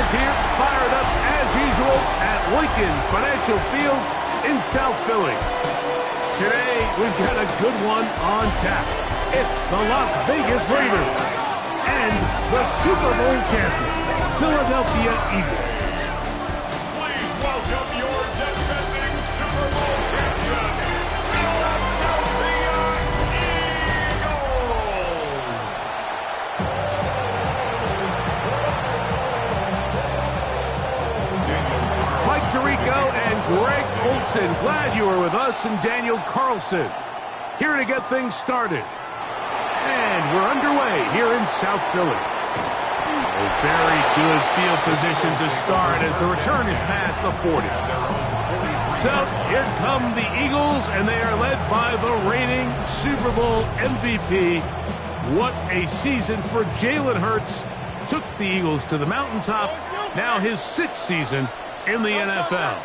fans here fired up as usual at Lincoln Financial Field in South Philly. Today, we've got a good one on tap. It's the Las Vegas Raiders and the Super Bowl champion, Philadelphia Eagles. Please welcome your defending Super Bowl champion, Philadelphia Eagles. Mike Tirico and Greg Olson, glad you were with us, and Daniel Carlson here to get things started. And we're underway here in South Philly. A very good field position to start as the return is past the 40. So here come the Eagles, and they are led by the reigning Super Bowl MVP. What a season for Jalen Hurts. Took the Eagles to the mountaintop. Now his 6th season in the NFL.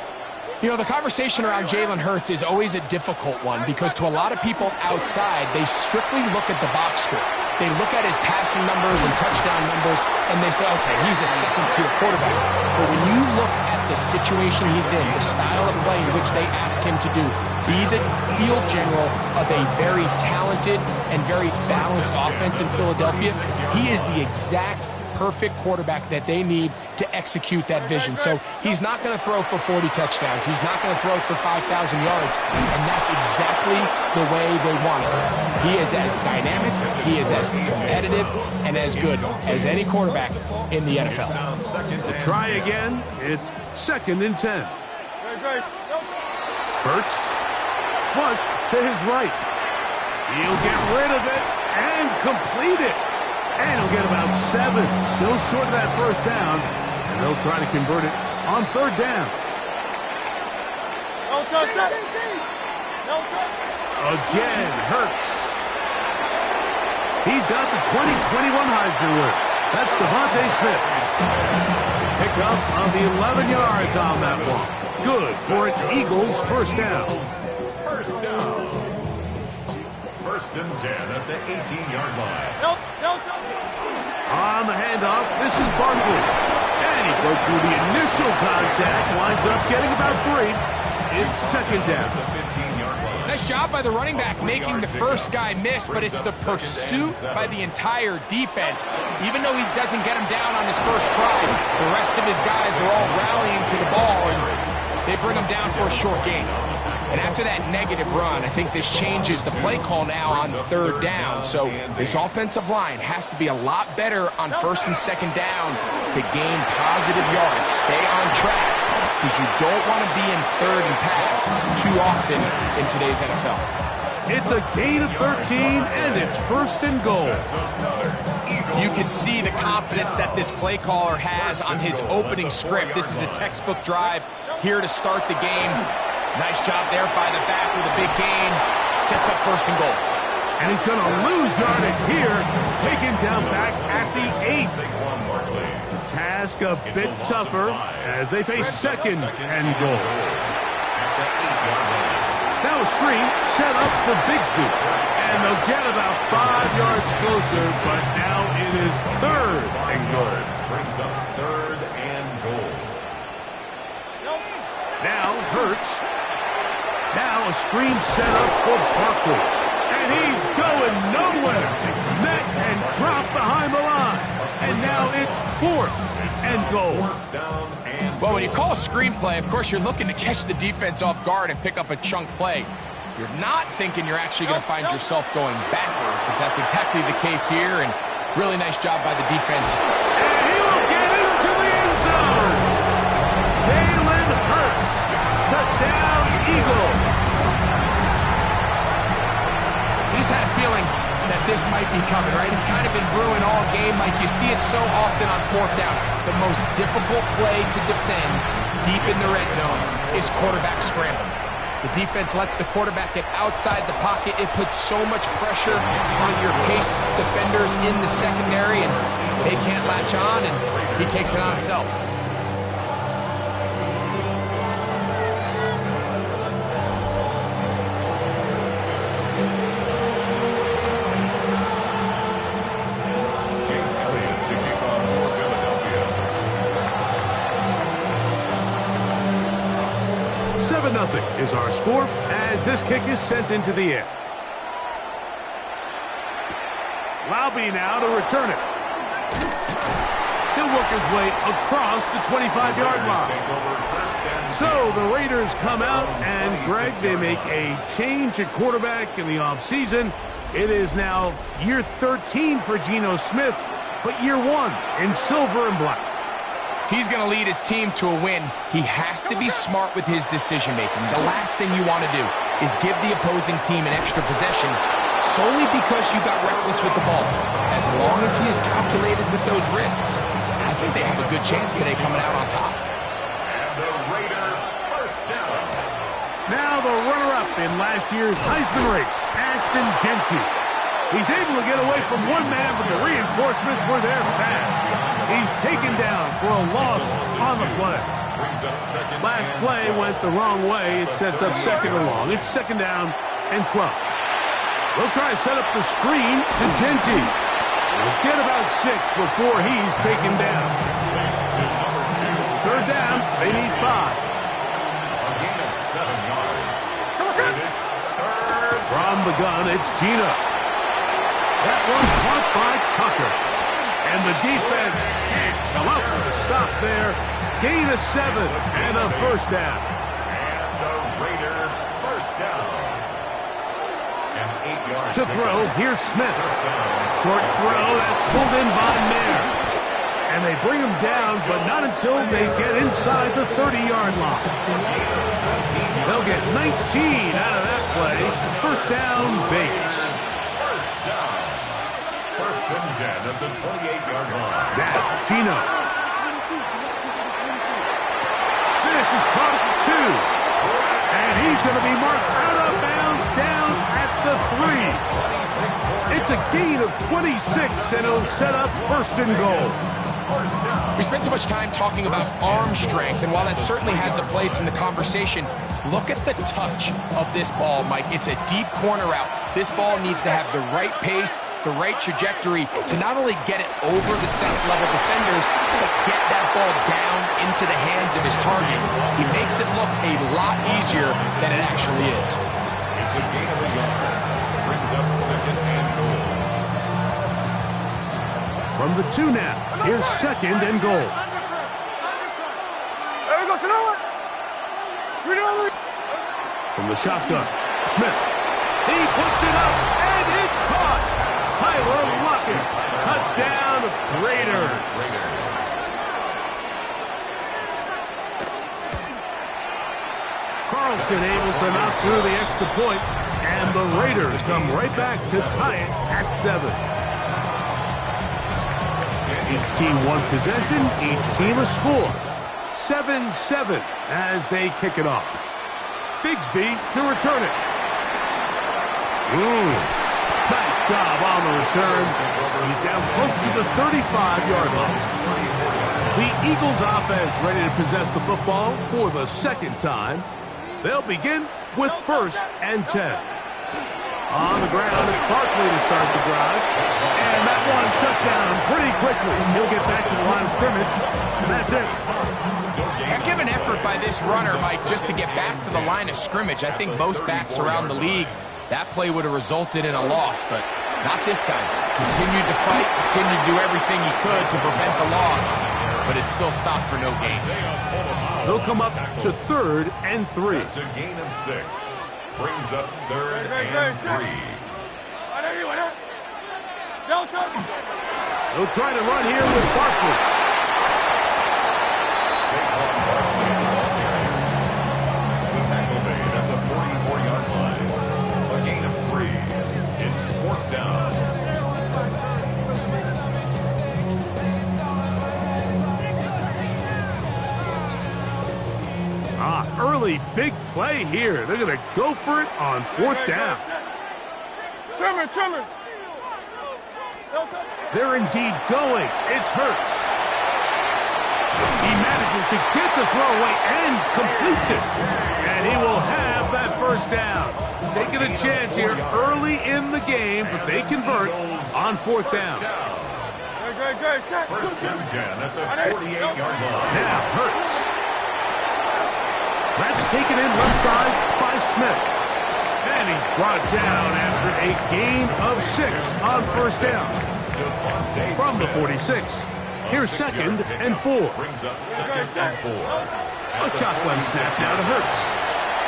You know, the conversation around Jalen Hurts is always a difficult one because to a lot of people outside, they strictly look at the box score. They look at his passing numbers and touchdown numbers, and they say, okay, he's a second-tier quarterback. But when you look at the situation he's in, the style of play in which they ask him to do, be the field general of a very talented and very balanced offense in Philadelphia, he is the exact perfect quarterback that they need to execute that vision. So he's not going to throw for 40 touchdowns. He's not going to throw for 5,000 yards. And that's exactly the way they want it. He is as dynamic, he is as competitive, and as good as any quarterback in the NFL. To try again, it's 2nd and 10. Hurts, flushed to his right. He'll get rid of it and complete it. And he'll get about 7. Still short of that first down. And they'll try to convert it on 3rd down. Again, Hurts. He's got the 2021 Heisman winner. That's Devontae Smith. Pick up on the 11 yards on that one. Good for an Eagles first down. First down. 1st and 10 at the 18-yard line. On the handoff, this is Barkley. And he broke through the initial contact, winds up getting about 3. It's 2nd down. The 15-yard line. Nice job by the running back making the first guy miss, but it's the pursuit by the entire defense. Even though he doesn't get him down on his first try, the rest of his guys are all rallying to the ball, and they bring him down for a short gain. And after that negative run, I think this changes the play call now on 3rd down. So this offensive line has to be a lot better on 1st and 2nd down to gain positive yards. Stay on track because you don't want to be in 3rd and pass too often in today's NFL. It's a gain of 13, and it's 1st and goal. You can see the confidence that this play caller has on his opening script. This is a textbook drive here to start the game. Nice job there by the back with a big gain. Sets up 1st and goal. And he's going to lose yardage here. Taken down back at the 8. The task a bit tougher as they face 2nd and goal. Now a screen set up for Bigsby. And they'll get about 5 yards closer, but now it is 3rd and goal. Brings up 3rd and goal. Now Hurts. Now a screen set up for Barkley. And he's going nowhere. Met and dropped behind the line. And now it's 4th and goal. Well, when you call a screenplay, of course, you're looking to catch the defense off guard and pick up a chunk play. You're not thinking you're actually going to find yourself going backwards, but that's exactly the case here, and really nice job by the defense. And he'll get into the end zone. Jalen Hurts. Touchdown, Eagles. He's had a feeling that this might be coming, right? It's kind of been brewing all game. Like you see it so often on 4th down. The most difficult play to defend deep in the red zone is quarterback scramble. The defense lets the quarterback get outside the pocket. It puts so much pressure on your paced defenders in the secondary, and they can't latch on, and he takes it on himself. 4-0 is our score as this kick is sent into the air. Laube now to return it. He'll work his way across the 25-yard line. So the Raiders come out, and Greg, they make a change at quarterback in the offseason. It is now year 13 for Geno Smith, but year 1 in silver and black. If he's going to lead his team to a win, he has to be smart with his decision-making. The last thing you want to do is give the opposing team an extra possession solely because you got reckless with the ball. As long as he is calculated with those risks, I think they have a good chance today coming out on top. And the Raider first down. Now the runner-up in last year's Heisman race, Ashton Jeanty. He's able to get away from one man, but the reinforcements were there fast. He's taken down for a loss on the play. Last play went the wrong way. It sets up second and long. It's second down and 12. They'll try to set up the screen to Jeanty. We'll get about 6 before he's taken down. Third down, they need 5. A gain of 7 yards. And it's third. From the gun, it's Geno. That one caught by Tucker. And the defense can't come up with a stop there. Gain of 7 and a first down. And the Raider first down. And 8 yards. To throw, here's Smith. Short throw, that's pulled in by Mayer. And they bring him down, but not until they get inside the 30-yard line. They'll get 19 out of that play. First down, Vegas. First down. First and 10 at the 28-yard line. Now, Geno. This is caught at the 2. And he's going to be marked out of bounds down at the 3. It's a gain of 26, and it'll set up first and goal. We spent so much time talking about arm strength, and while that certainly has a place in the conversation, look at the touch of this ball, Mike. It's a deep corner route. This ball needs to have the right pace, the right trajectory to not only get it over the second-level defenders, but get that ball down into the hands of his target. He makes it look a lot easier than it actually is. It's a gain of a yard. Brings up second and goal. From the 2 now, here's second and goal. From the shotgun, Smith. He puts it up, and it's caught. Tyler Lockett, touchdown, Raiders. Carlson able to knock through the extra point, and the Raiders come right back to tie it at 7. Each team one possession, each team a score. 7-7 as they kick it off. Bigsby to return it. Nice job on the return. He's down close to the 35-yard line. The Eagles offense ready to possess the football for the second time. They'll begin with first and 10. On the ground, it's Barkley to start the drive. And that one shut down pretty quickly. He'll get back to the line of scrimmage, and that's it. Heck of an effort by this runner, Mike, just to get back to the line of scrimmage. I think most backs around the league, that play would have resulted in a loss, but not this guy. Continued to fight, continued to do everything he could to prevent the loss, but it still stopped for no gain. They'll come up to third and 3. That's a gain of 6. Brings up third and 3. They'll try to run here with Barkley. Saquon Barkley is on the area. The tackle made at the 44-yard line. A gain of 3. It's fourth down. Early big play here. They're going to go for it on fourth down. Trimmer. They're indeed going. It's Hurts. He manages to get the throw away and completes it. And he will have that first down. Taking a chance here early in the game, but they convert on fourth down. First and 10 at the 48-yard line. Now Hurts. That's taken in left side by Smith. And he's brought down after a gain of 6 on first down. From the 46, here's 2nd and 4. Brings up 2nd and 4. A shotgun snap now to Hurts.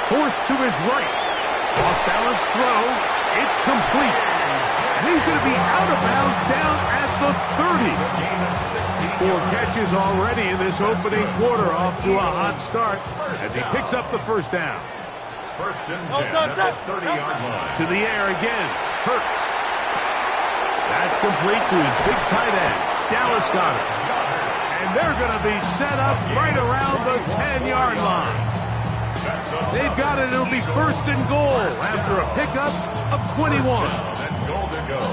Forced to his right. Off-balance throw. It's complete. And he's going to be out of bounds down at the 30. 4 catches already in this opening quarter, off to a hot start as he picks up the first down. 1st and 10 at the 30-yard line. To the air again. Hurts. That's complete to his big tight end, Dallas Goedert. And they're going to be set up right around the 10-yard line. They've got it. It'll be 1st and goal after a pickup of 21.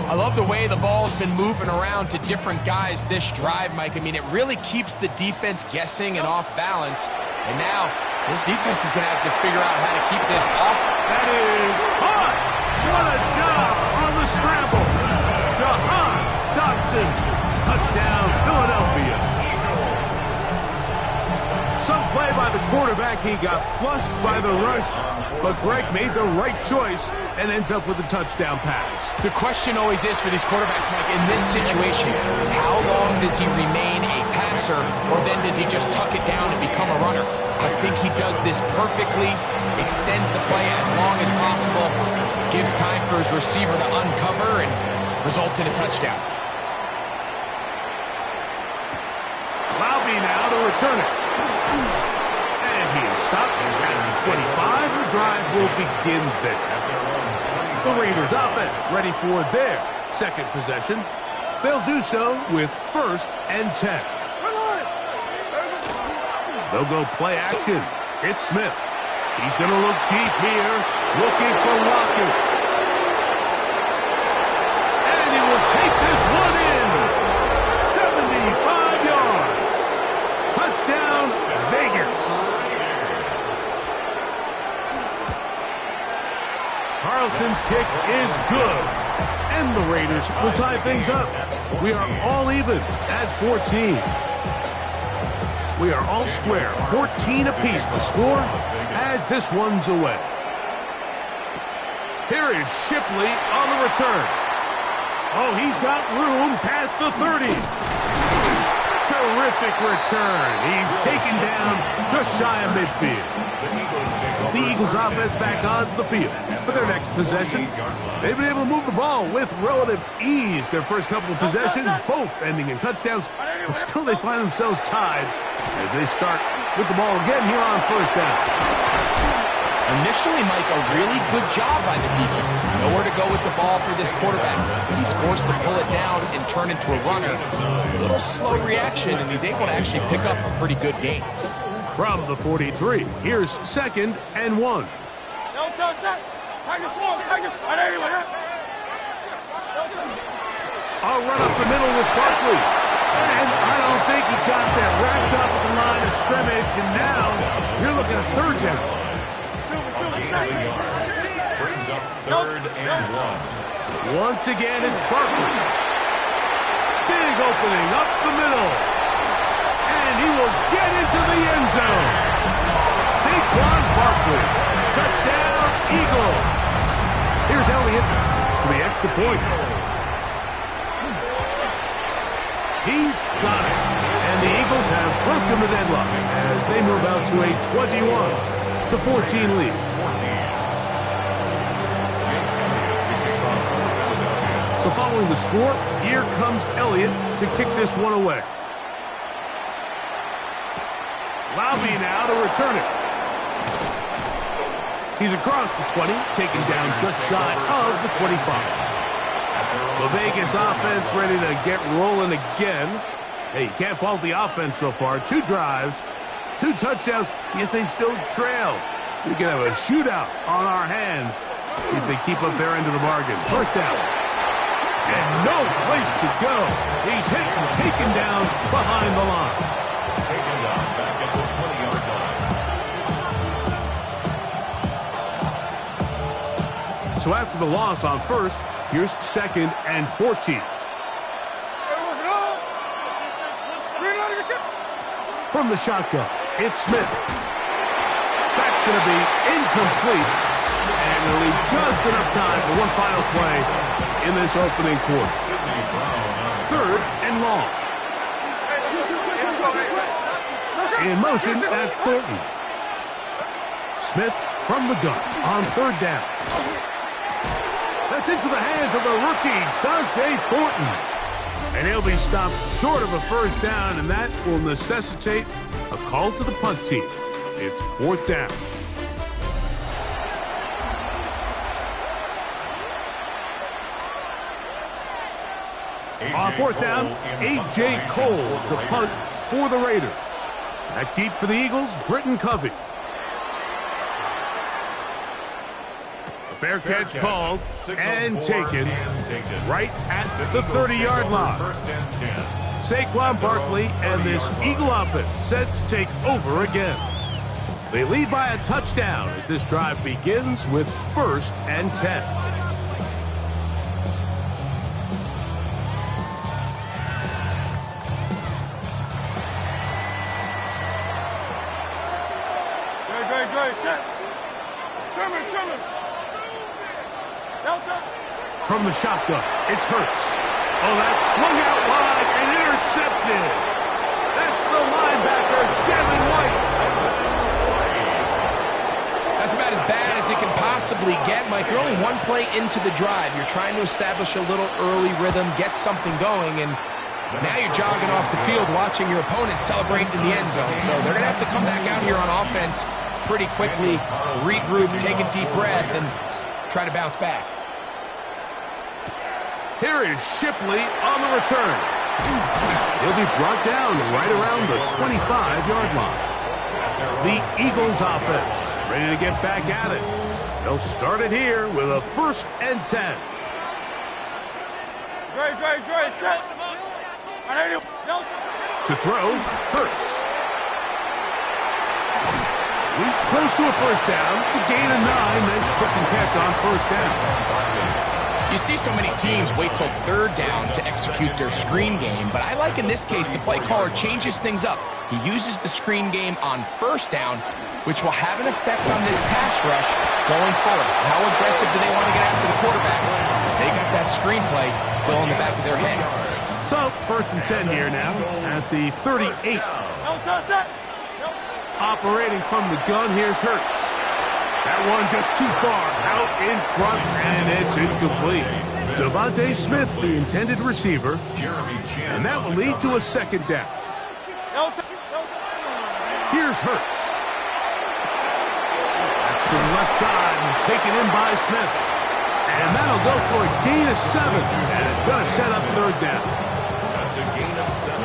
I love the way the ball's been moving around to different guys this drive, Mike. I mean, it really keeps the defense guessing and off balance. And now this defense is going to have to figure out how to keep this off. That is hot. What a job on the scramble. Jahan Dotson. Touchdown, Philadelphia. Some play by the quarterback. He got flushed by the rush, but Greg made the right choice and ends up with a touchdown pass. The question always is for these quarterbacks, Mike, in this situation, how long does he remain a passer, or then does he just tuck it down and become a runner? I think he does this perfectly, extends the play as long as possible, gives time for his receiver to uncover, and results in a touchdown. Laube now to return it. And he is stopped at the 25. The drive will begin there. The Raiders offense ready for their 2nd possession. They'll do so with 1st and 10. They'll go play action. It's Smith. He's going to look deep here, looking for Lockett. And he will take this one in. 75 yards. Touchdown, Vegas. Carlson's kick is good. And the Raiders will tie things up. We are all even at 14. We are all square. 14 apiece the score as this one's away. Here is Shipley on the return. Oh, he's got room past the 30. Terrific return. He's taken down just shy of midfield. The Eagles offense back onto the field for their next possession. They've been able to move the ball with relative ease. Their first couple of possessions, both ending in touchdowns, but still they find themselves tied as they start with the ball again here on 1st down. Initially, Mike, a really good job by the defense. Nowhere to go with the ball for this quarterback. He's forced to pull it down and turn into a runner. A little slow reaction, and he's able to actually pick up a pretty good gain. From the 43, here's 2nd and 1. I'll run up the middle with Barkley. And I don't think he got there. Wrapped up at the line of scrimmage, and now you're looking at 3rd down. Brings up 3rd and 1. Once again, it's Barkley. Big opening up the middle. And he will get into the end zone. Saquon Barkley. Touchdown, Eagles. Here's Elliott for the extra point. He's got it. And the Eagles have broken the deadlock as they move out to a 21-14 lead. So following the score, here comes Elliott to kick this one away. Laube now to return it. He's across the 20, taken down just shy of the 25. The Vegas offense ready to get rolling again. Hey, you can't fault the offense so far. 2 drives, 2 touchdowns, yet they still trail. We can have a shootout on our hands. See if they keep up their end of the bargain. 1st down. And no place to go. He's hit and taken down behind the line. Taken down back at the 20-yard line. So after the loss on 1st, here's 2nd and 14. From the shotgun, it's Smith. Back going to be incomplete. And it'll leave just enough time for one final play in this opening quarter. 3rd and long. In motion, that's Thornton. Smith from the gun on 3rd down. That's into the hands of the rookie, Dante Thornton. And he'll be stopped short of a 1st down, and that will necessitate a call to the punt team. It's 4th down. On 4th down, A.J. Cole to punt for the Raiders. Back deep for the Eagles, Britton Covey. A fair catch called and taken right at the 30-yard line. Saquon Barkley and this Eagle offense set to take over again. They lead by a touchdown as this drive begins with 1st and 10. From the shotgun, it's Hurts. Oh, that's swung out wide and intercepted. That's the linebacker, Devin White. That's about as bad as it can possibly get, Mike. You're only one play into the drive. You're trying to establish a little early rhythm, get something going, and now you're jogging off the field watching your opponent celebrate in the end zone. So they're going to have to come back out here on offense pretty quickly, regroup, take a deep breath, and try to bounce back. Here is Shipley on the return. He'll be brought down right around the 25-yard line. The Eagles offense ready to get back at it. They'll start it here with a 1st and 10. Great. To throw, Hurts. He's close to a 1st down. To gain a 9. Nice pitch and catch on 1st down. You see so many teams wait till 3rd down to execute their screen game, but I like in this case the play caller changes things up. He uses the screen game on 1st down, which will have an effect on this pass rush going forward. How aggressive do they want to get after the quarterback? Because they got that screenplay still in the back of their head. So, 1st and 10 here now at the 38. Operating from the gun, here's Hurts. That one just too far out in front, and it's incomplete. Devontae Smith, the intended receiver, and that will lead to a 2nd down. Here's Hurts. That's to the left side and taken in by Smith. And that'll go for a gain of 7, and it's going to set up 3rd down.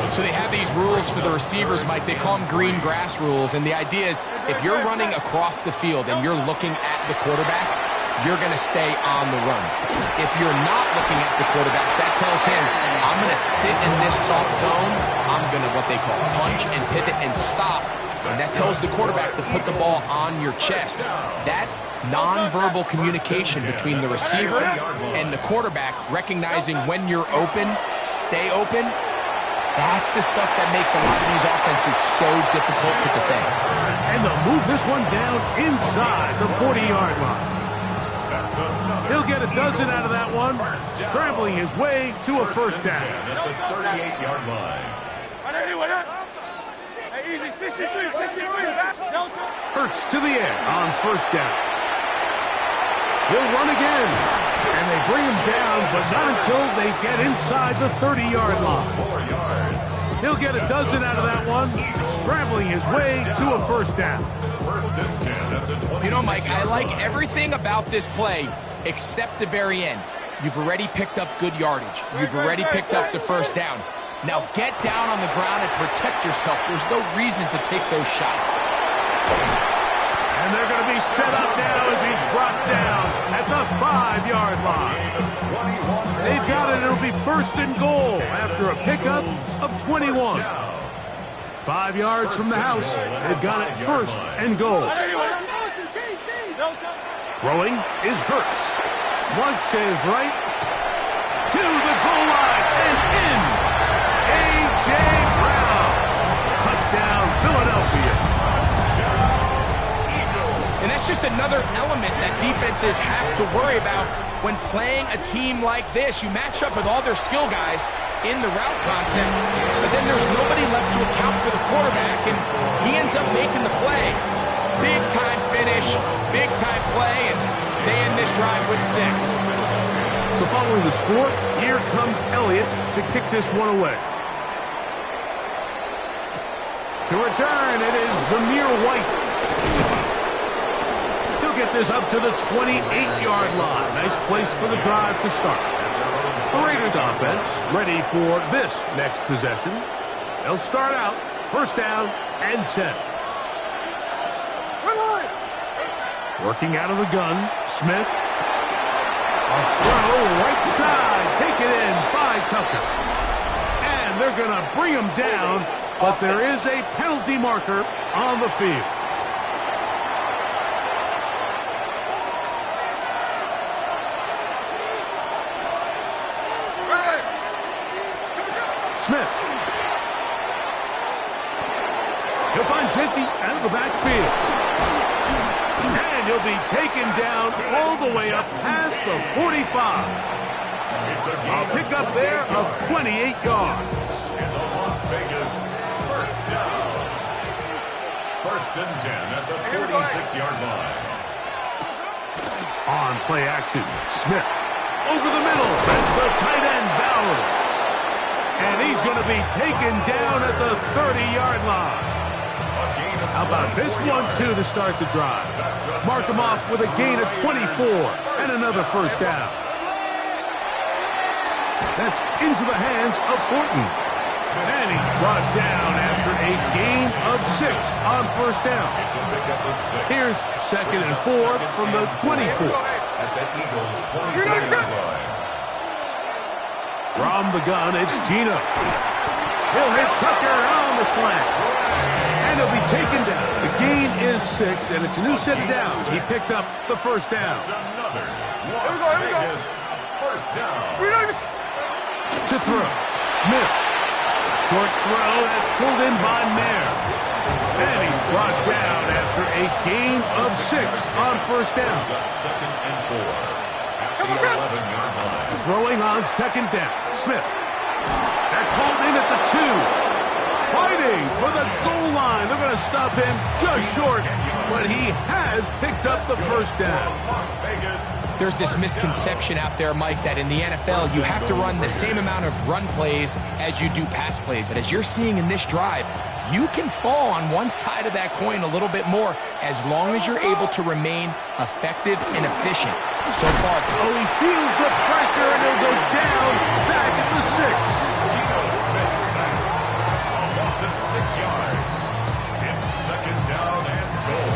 So they have these rules for the receivers, Mike. They call them green grass rules. And the idea is if you're running across the field and you're looking at the quarterback, you're going to stay on the run. If you're not looking at the quarterback, that tells him, I'm going to sit in this soft zone. I'm going to what they call punch and pivot and stop. And that tells the quarterback to put the ball on your chest. That nonverbal communication between the receiver and the quarterback, recognizing when you're open, stay open, that's the stuff that makes a lot of these offenses so difficult to defend. And they'll move this one down inside the 40-yard line. He'll get a dozen out of that one, scrambling his way to a 1st down. At the 38-yard line. Hurts to the air on 1st down. He'll run again. And they bring him down, but not until they get inside the 30-yard line. He'll get a dozen out of that one, scrambling his way to a 1st down. 1st and 10 at the 20. You know, Mike, I like everything about this play except the very end. You've already picked up good yardage. You've already picked up the 1st down. Now get down on the ground and protect yourself. There's no reason to take those shots. And they're going to be set up now as he's brought down at the 5-yard line. They've got it. It'll be 1st and goal after a pickup of 21. 5 yards from the house. They've got it 1st and goal. Throwing is Hurts. Flush to his right. To the goal line and in. A.J. Brown. Touchdown, Philadelphia. another element that defenses have to worry about when playing a team like this. You match up with all their skill guys in the route concept, but then there's nobody left to account for the quarterback, and he ends up making the play. Big-time finish, big-time play, and they end this drive with 6. So following the score, here comes Elliott to kick this one away. To return, it is Zamir White. He'll get this up to the 28-yard line. Nice place for the drive to start. The Raiders offense ready for this next possession. They'll start out first down and 10. Working out of the gun, Smith. A throw right side, taken in by Tucker. And they're going to bring him down, but there is a penalty marker on the field. Smith. He'll find Genty out of the backfield. And he'll be taken down all the way up past the 45. A pickup there of 28 yards. And the Las Vegas first down. First and 10 at the 46-yard line. On play action, Smith. Over the middle, that's the tight end Bowers. And he's going to be taken down at the 30-yard line. How about this one, too, to start the drive? Mark him off with a gain of 24 and another first down. That's into the hands of Horton. And he's brought down after a gain of 6 on first down. Here's second and 4 from the 24. At the Eagles' 23-yard line. From the gun, it's Gino. He'll hit Tucker on the slant. And he'll be taken down. The gain is 6, and it's a new set of downs. He picked up the first down. Another Las Vegas first down. To throw, Smith. Short throw that's pulled in by Mayer. And he's brought down after a gain of 6 on first down. Second and 4 at the 11-yard line. Throwing on second down, Smith. That's pulled in at the 2. Fighting for the goal line. They're going to stop him just short, but he has picked up the first down. There's this misconception out there, Mike, that in the NFL you have to run the same amount of run plays as you do pass plays. And as you're seeing in this drive, you can fall on one side of that coin a little bit more as long as you're able to remain effective and efficient. So far, oh, he feels the pressure, and he'll go down back at the 6. Geno Smith sacked. A loss of 6 yards. It's second down and goal.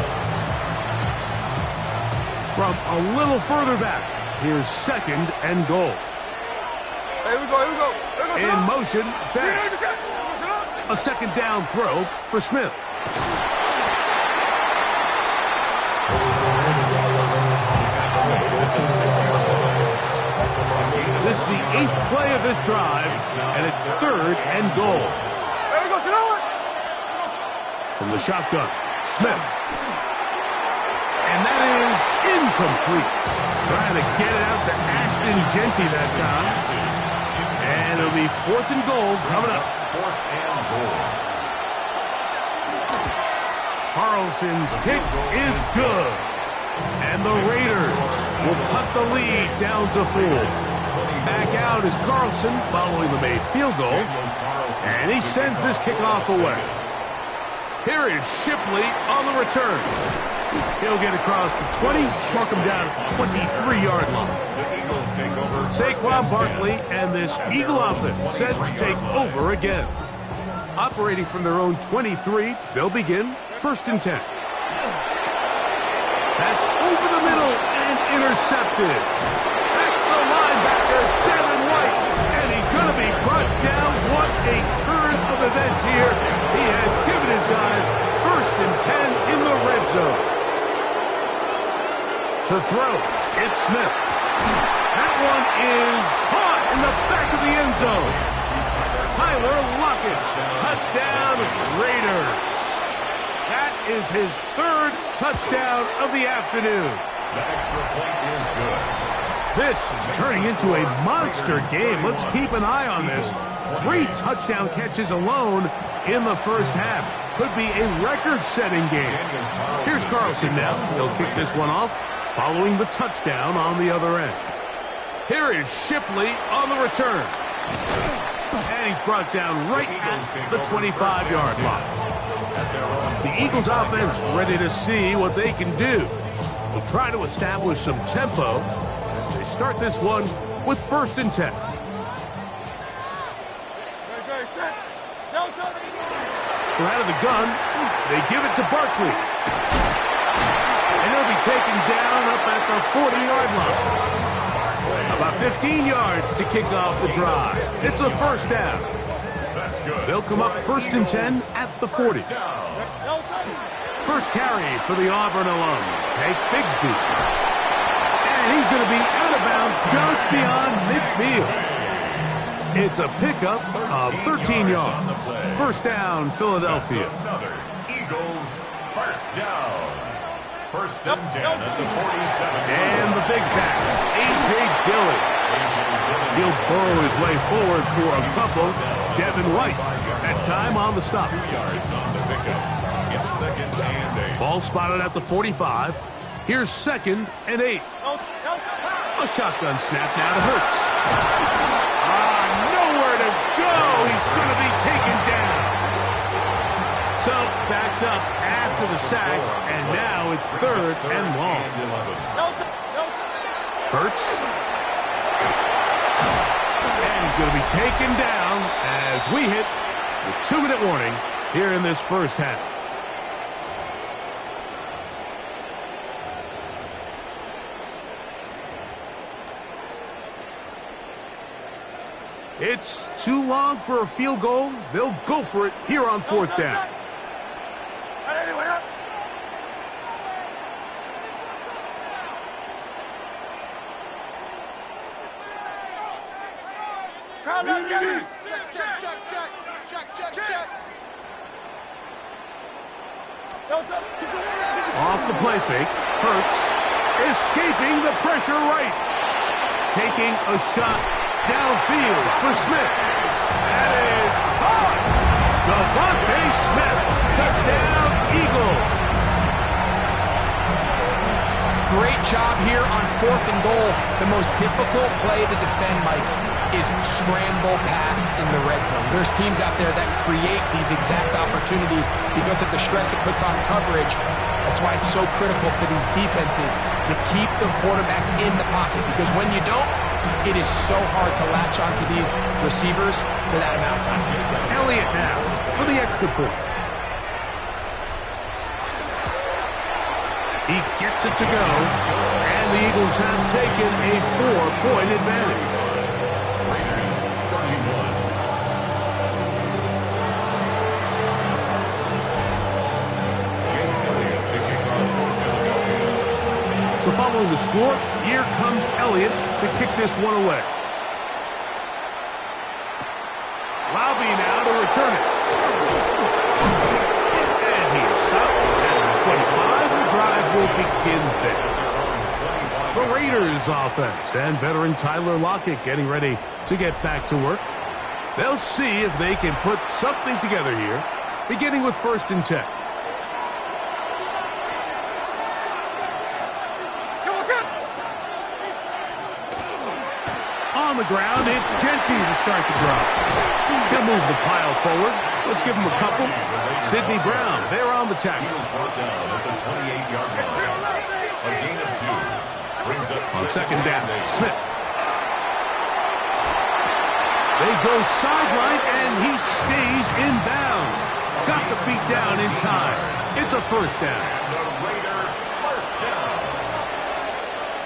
From a little further back, here's second and goal. Here we go. In motion, Bash. A second down throw for Smith. This is the 8th play of this drive, and it's third and goal. From the shotgun, Smith. And that is incomplete. Trying to get it out to Ashton Genty that time. And it'll be 4th and goal coming up. 4th and goal. Carlson's kick is good. And the Raiders will cut the lead down to 4. Back out is Carlson following the made field goal. And he sends this kickoff away. Here is Shipley on the return. He'll get across the 20, mark him down at the 23-yard line. The Eagles take over. Saquon Barkley and this Eagle offense set to take over again. Operating from their own 23, they'll begin first and 10. That's over the middle and intercepted. That's the linebacker, Devin White. And he's going to be brought down. What a turn of events here. He has given his guys first and 10 in the red zone. To throw, it's Smith. That one is caught in the back of the end zone. Tyler Lockett, touchdown Raiders. That is his third touchdown of the afternoon. That extra point is good. This is turning into a monster game. Let's keep an eye on this. 3 touchdown catches alone in the first half. Could be a record-setting game. Here's Carlson now. He'll kick this one off, following the touchdown on the other end. Here is Shipley on the return. And he's brought down right at the 25-yard line. The Eagles offense ready to see what they can do. They'll try to establish some tempo as they start this one with 1st and 10. From out of the gun, they give it to Barkley. And he'll be taken down up at the 40-yard line. About 15 yards to kick off the drive. It's a 1st down. That's good. They'll come up 1st and 10 at the 40. First carry for the Auburn alum. Take Bigsby. And he's going to be out of bounds just beyond midfield. It's a pickup of 13 yards. 1st down, Philadelphia. Another Eagles 1st down. 1st and 10 at the 47. And the big tax, A.J. Dillon. He'll burrow his way forward for a couple. Devin White, that time on the stop. 2 yards on the pickup. It's 2nd and 8. Ball spotted at the 45. Here's 2nd and 8. A shotgun snap now to Hurts. Nowhere to go. He's going to be taken down. So, backed up after the sack, and now it's 3rd and long. Hurts. And he's going to be taken down as we hit the 2-minute warning here in this first half. It's too long for a field goal. They'll go for it here on 4th down. Check. Off the play fake, Hurts escaping the pressure right. Taking a shot downfield for Smith. That is caught. Devontae Smith. Touchdown, Eagles. Great job here on 4th and goal. The most difficult play to defend, Mike, is scramble pass in the red zone. There's teams out there that create these exact opportunities because of the stress it puts on coverage. That's why it's so critical for these defenses to keep the quarterback in the pocket, because when you don't, it is so hard to latch onto these receivers for that amount of time. Elliott now for the extra point. He gets it to go, and the Eagles have taken a 4-point advantage. Raiders 31. Jake Elliott to kick off for Philadelphia. So following the score, here comes Elliott to kick this one away. Lobby now to return it. And he is stopped at 25. The drive will begin there. The Raiders offense and veteran Tyler Lockett getting ready to get back to work. They'll see if they can put something together here, beginning with 1st and 10. On the ground, it's Genty to start the drive. He'll move the pile forward. Let's give him a couple. Sidney Brown, they're on the tackle. Brought down at the 28-yard line. A gain of 2. Brings up On 2nd down, Smith. They go sideline, and he stays in bounds. Got the feet down in time. It's a 1st down. The Raider 1st down.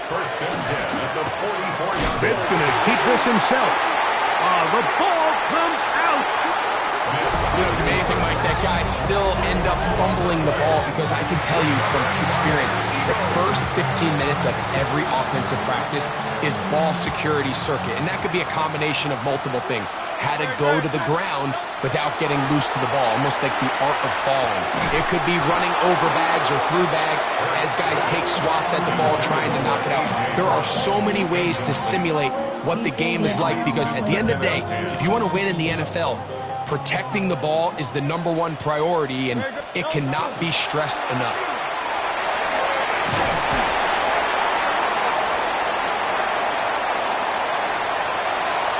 1st and 10 at the 44-yard Smith line. going to keep this himself. The ball comes out. It's amazing, Mike. That guy still end up fumbling the ball because I can tell you from experience, the first 15 minutes of every offensive practice is ball security circuit. And that could be a combination of multiple things. How to go to the ground without getting loose to the ball, almost like the art of falling. It could be running over bags or through bags as guys take swats at the ball trying to knock it out. There are so many ways to simulate what the game is like because at the end of the day, if you want to win in the NFL, protecting the ball is the #1 priority, and it cannot be stressed enough.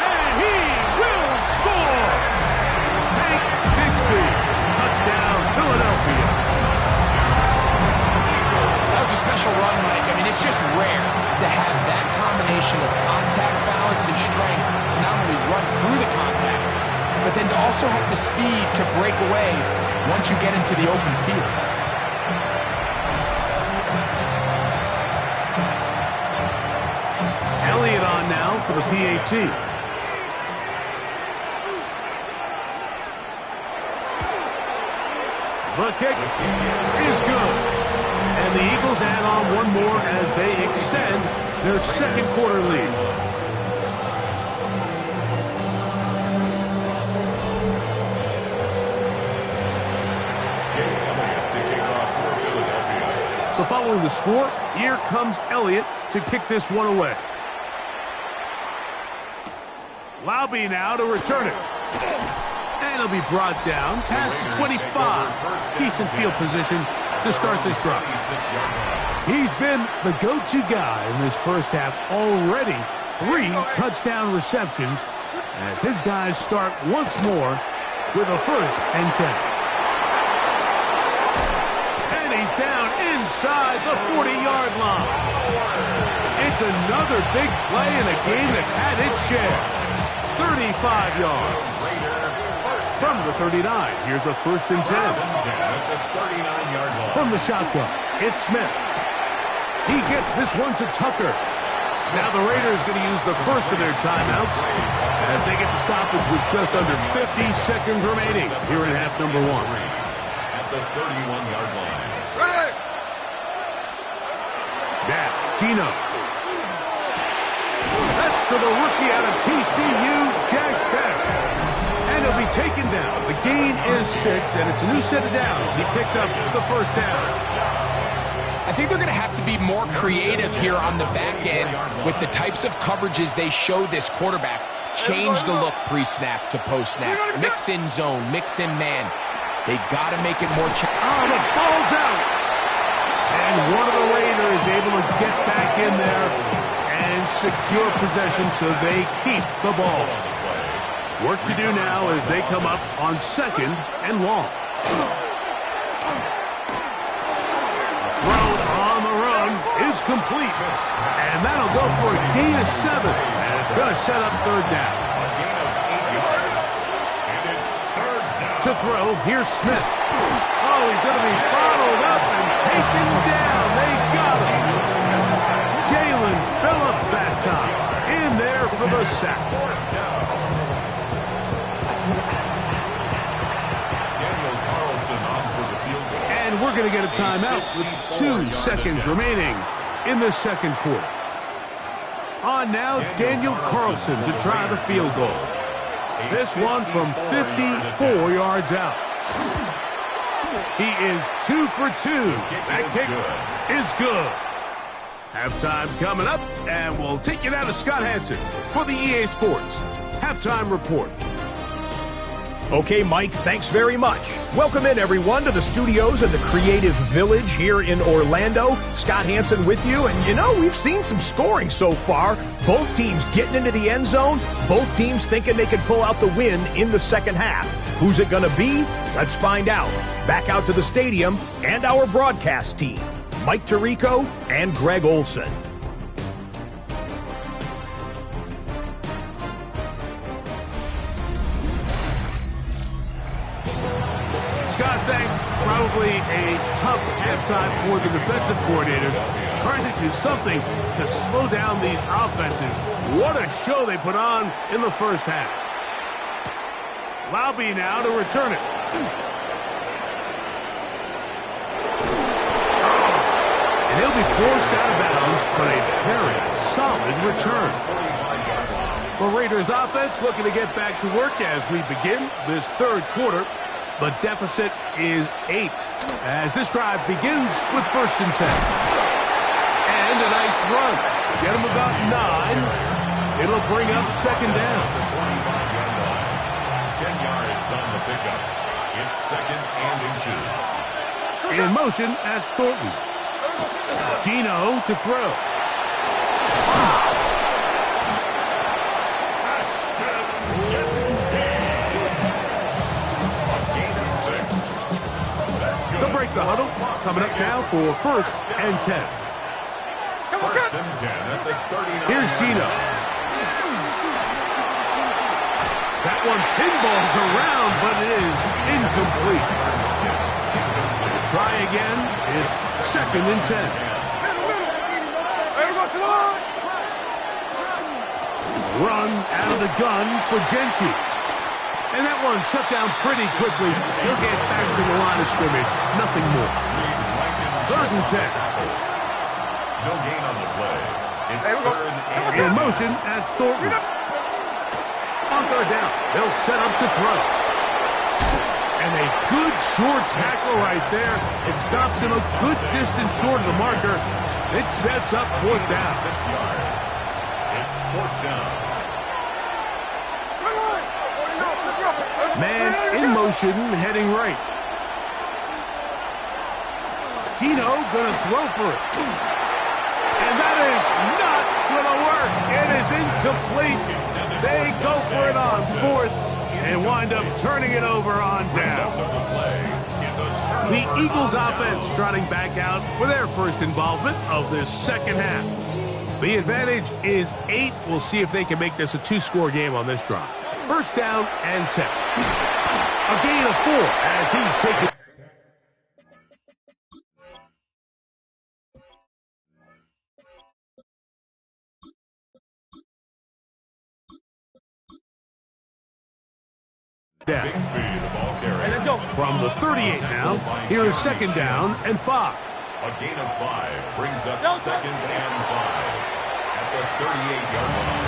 And he will score! Hank Bixby, touchdown, Philadelphia. That was a special run, Mike. I mean, it's just rare to have that combination of contact balance and strength to not only run through the contact, but then to also have the speed to break away once you get into the open field. Elliott on now for the PAT. The kick is good. And the Eagles add on one more as they extend their second quarter lead. So following the score, here comes Elliott to kick this one away. Laube now to return it. And he'll be brought down past the 25. Decent field position to start this drive. He's been the go-to guy in this first half already. 3 touchdown receptions as his guys start once more with a 1st and 10. And he's down inside the 40-yard line. It's another big play in a game that's had its share. 35 yards. From the 39, here's a 1st and 10. From the shotgun, it's Smith. He gets this one to Tucker. Now the Raiders going to use the first of their timeouts as they get the stoppage with just under 50 seconds remaining here in half number 1. At the 31-yard line. Now, Gino. That's to the rookie out of TCU, Jack Bech. And he'll be taken down. The gain is 6, and it's a new set of downs. He picked up the 1st down. I think they're going to have to be more creative here on the back end with the types of coverages they show this quarterback. Change the look pre-snap to post-snap. Mix in zone, mix in man. They got to make it more challenging. Oh, the ball's out. And one of the Raiders able to get back in there and secure possession so they keep the ball. Work to do now as they come up on 2nd and long. Throw on the run is complete. And that'll go for a gain of 7. And it's going to set up 3rd down. A gain of 8 yards. And it's 3rd down. To throw, here's Smith. Oh, he's going to be bottled up and taken down. They got him. Jalen Phillips that time. In there for the sack. And we're going to get a timeout with 2 seconds remaining in the second quarter. On now, Daniel Carlson to try the field goal. This one from 54 yards out. He is 2 for 2. That kick is good. Halftime coming up, and we'll take you down to Scott Hansen for the EA Sports Halftime Report. Okay, Mike, thanks very much. Welcome in, everyone, to the studios in the Creative Village here in Orlando. Scott Hansen with you, and you know, we've seen some scoring so far. Both teams getting into the end zone, both teams thinking they could pull out the win in the second half. Who's it going to be? Let's find out. Back out to the stadium and our broadcast team, Mike Tirico and Greg Olson. Scott, thanks. Probably a tough halftime for the defensive coordinators, trying to do something to slow down these offenses. What a show they put on in the first half. Laube now to return it. forced out of bounds, but a very solid return. The Raiders offense looking to get back to work as we begin this third quarter. The deficit is 8 as this drive begins with 1st and 10. And a nice run. Get him about 9. It'll bring up 2nd down. 10 yards on the pickup. It's 2nd and inches. In motion, that's Thornton. Gino to throw. They'll break the huddle. Coming up now for 1st and 10. 1st and 10 at the 39. Here's Gino. That one pinballs around, but it is incomplete. Try again. It's 2nd and 10. Run out of the gun for Gentry. And that one shut down pretty quickly. He'll get back to the line of scrimmage. Nothing more. 3rd and 10. No gain on the play. It's 3rd and In motion, that's Thornton. On 3rd down, they'll set up to throw. And a good short tackle right there. It stops him a good distance short of the marker. It sets up 4th down. 6 yards. It's 4th down. Man in motion, heading right. Gino gonna throw for it. And that is not gonna work. It is incomplete. They go for it on 4th and wind up turning it over on down. The Eagles offense trotting back out for their first involvement of this 2nd half. The advantage is 8. We'll see if they can make this a 2-score game on this drive. 1st down and 10. A gain of 4 as he's taken. Down. From the 38 now, here's 2nd down and 5. A gain of 5 brings up 2nd and 5 at the 38-yard line.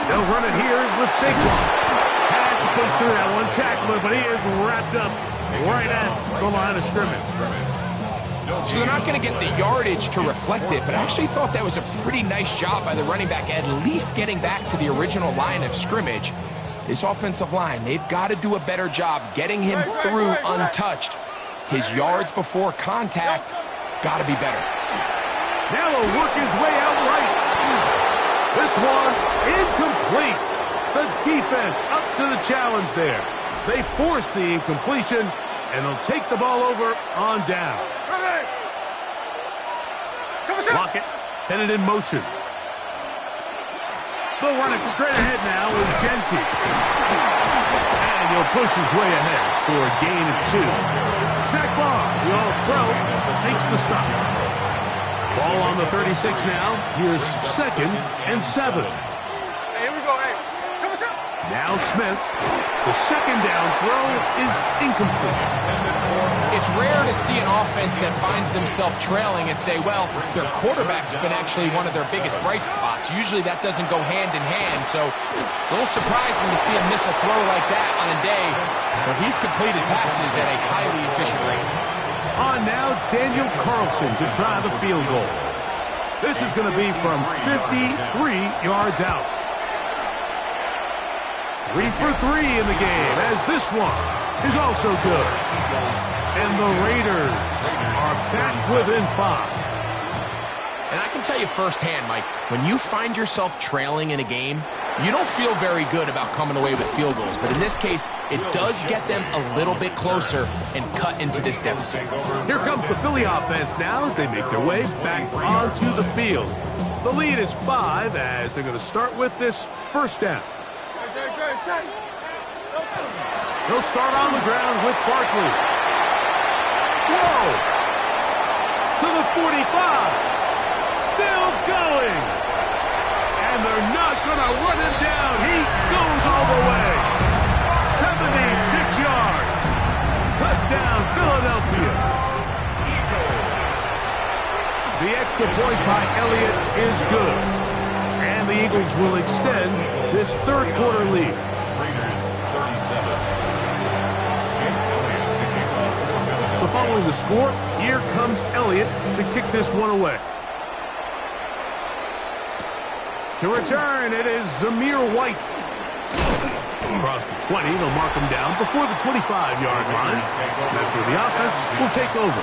They'll run it here with Saquon. Has to push through that one tackler, but he is wrapped up right at the line of scrimmage. So they're not going to get the yardage to reflect it, but I actually thought that was a pretty nice job by the running back, at least getting back to the original line of scrimmage. This offensive line, they've got to do a better job getting him through untouched. His yards before contact got to be better. Now he'll work his way out right. This one incomplete. The defense up to the challenge there. They force the incompletion, and they'll take the ball over on down. Lockett headed in motion. They'll run it straight ahead now with Gentry. And he'll push his way ahead for a gain of 2. Shaq Barr, the all-pro, makes the stop. Ball on the 36 now. Here's 2nd and 7. Here we go, hey. Now Smith. The 2nd down throw is incomplete. It's rare to see an offense that finds themselves trailing and say, well, their quarterback's been actually one of their biggest bright spots. Usually that doesn't go hand in hand, so it's a little surprising to see him miss a throw like that on a day where he's completed passes at a highly efficient rate. On now, Daniel Carlson to try the field goal. This is going to be from 53 yards out. 3 for 3 in the game, as this one is also good. And the Raiders are back within 5. And I can tell you firsthand, Mike, when you find yourself trailing in a game, you don't feel very good about coming away with field goals. But in this case, it does get them a little bit closer and cut into this deficit. Here comes the Philly offense now as they make their way back onto the field. The lead is 5 as they're going to start with this 1st down. They'll start on the ground with Barkley. Whoa! To the 45. Still going. And they're not gonna run him down. He goes all the way. 76 yards. Touchdown, Philadelphia. The extra point by Elliott is good. And the Eagles will extend this third quarter lead. Raiders 37. Jake Elliott to kick off for Philadelphia. So following the score, here comes Elliott to kick this one away. To return, it is Zamir White. Across the 20, they'll mark him down before the 25-yard line. That's where the offense will take over.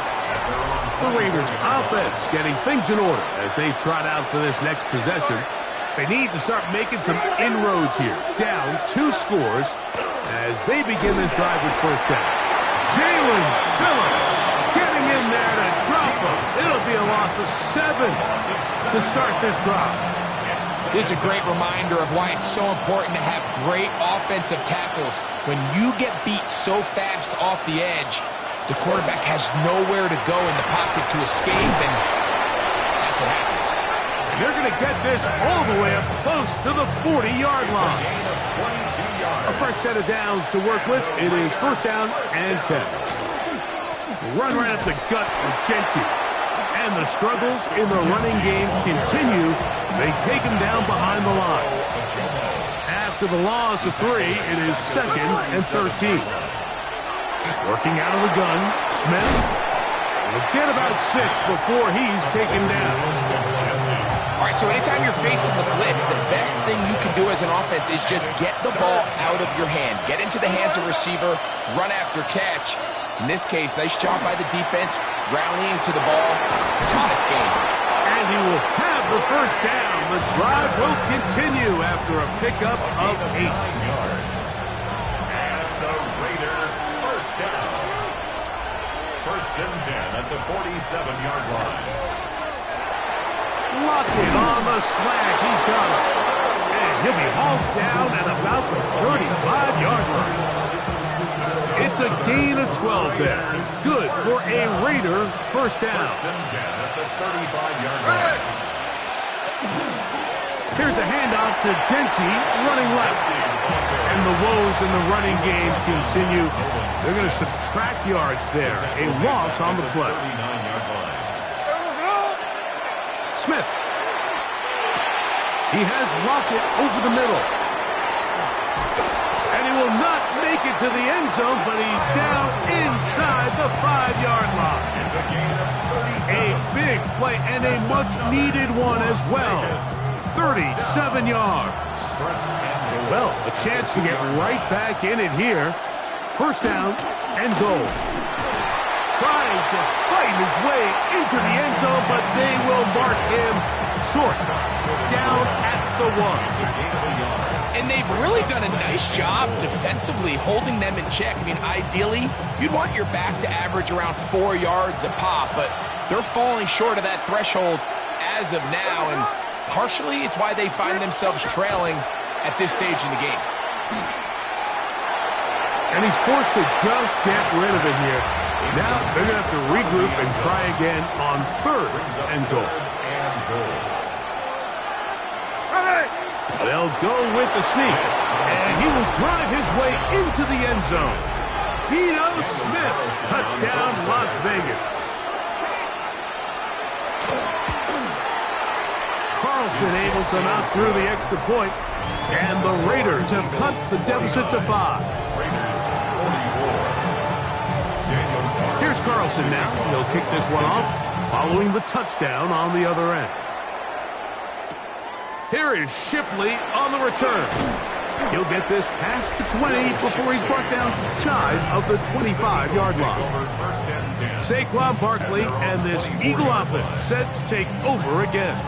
The Raiders' offense getting things in order as they trot out for this next possession. They need to start making some inroads here. Down 2 scores as they begin this drive with first down. Jalen Phillips getting in there to drop them. It'll be a loss of 7 to start this drive. This is a great reminder of why it's so important to have great offensive tackles. When you get beat so fast off the edge, the quarterback has nowhere to go in the pocket to escape, and that's what happens. And they're going to get this all the way up close to the 40-yard line. A fresh set of downs to work with. It is first down and 10. Run right up the gut with Genty. And the struggles in the running game continue. They take him down behind the line. After the loss of 3, it is second and 13. Working out of the gun, Smith will get about 6 before he's taken down. All right, so anytime you're facing the blitz, the best thing you can do as an offense is just get the ball out of your hand. Get into the hands of receiver, run after catch. In this case, nice job by the defense, rallying to the ball. Honest game. And he will have the first down. The drive will continue after a pickup of 8 yards. And the Raider first down. First and 10 at the 47-yard line. Lockett on the slant. He's got it. And he'll be hauled down at about the 35-yard line. It's a gain of 12 there. Good for a Raider first down. First and 10 at the 35-yard line. Here's a handoff to Genty running left. And the woes in the running game continue. They're going to subtract yards there. A loss on the play. 39-yard line. Smith. He has Lockett over the middle. And he will not make it to the end zone, but he's down inside the 5-yard line. It's a gain of 37. A big play and a much-needed one as well. 37 yards. First and goal. Well, a chance to get right back in it here. First down and goal. Trying to fight his way into the end zone, but they will mark him short. Down at the 1. And they've really done a nice job defensively holding them in check. I mean, ideally, you'd want your back to average around 4 yards a pop, but they're falling short of that threshold as of now, and partially it's why they find themselves trailing at this stage in the game. And he's forced to just get rid of it here. Now they're going to have to regroup and try again on third and goal. They'll go with the sneak, and he will drive his way into the end zone. Geno Smith, touchdown Las Vegas. Carlson able to knock through the extra point, and the Raiders have cut the deficit to 5. Here's Carlson now. He'll kick this one off, following the touchdown on the other end. Here is Shipley on the return. He'll get this past the 20 before he's brought down shy of the 25-yard line. Saquon Barkley and this Eagle offense set to take over again.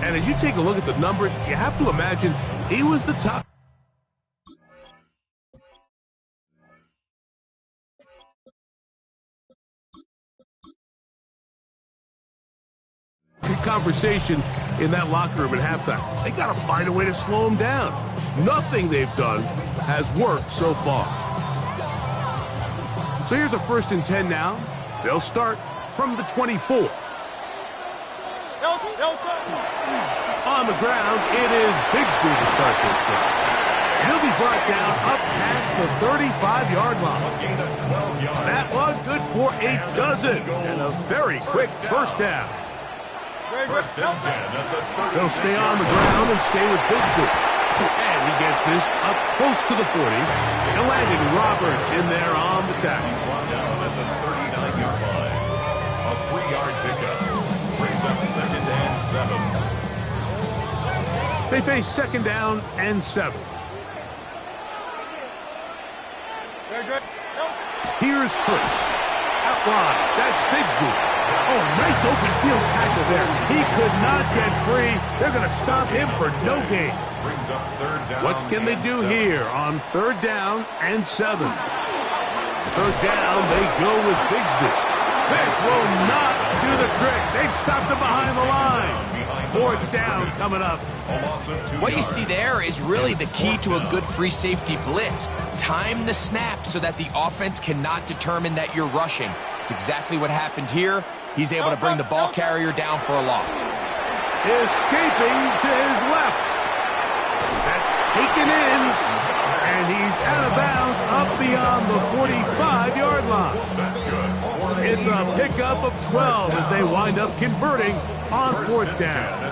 And as you take a look at the numbers, you have to imagine he was the top. Conversation in that locker room at halftime. They got to find a way to slow him down. Nothing they've done has worked so far. So here's a first and 10 now. They'll start from the 24. On the ground, it is Bigsby to start this drive. He'll be brought down up past the 35-yard line. That was good for a dozen and a very quick first down. First and 10 at the 30. They'll stay on the ground and stay with Bigsby. And he gets this up close to the 40. And landing Roberts in there on the tackle. Brought down at the 39-yard line. A 3-yard pickup brings up second and 7. They face second down and 7. Here's Hurts. Out wide. That's Bigsby. Oh, nice open field tackle there. He could not get free. They're going to stop him for no gain. Brings up third down. What can they do here on third down and 7? Third down, they go with Bigsby. This will not do the trick. They've stopped him behind the line. Fourth down coming up. What you see there is really the key to a good free safety blitz. Time the snap so that the offense cannot determine that you're rushing. It's exactly what happened here. He's able to bring the ball carrier down for a loss. Escaping to his left. That's taken in. And he's out of bounds up beyond the 45-yard line. That's good. It's a pickup of 12 as they wind up converting on fourth down.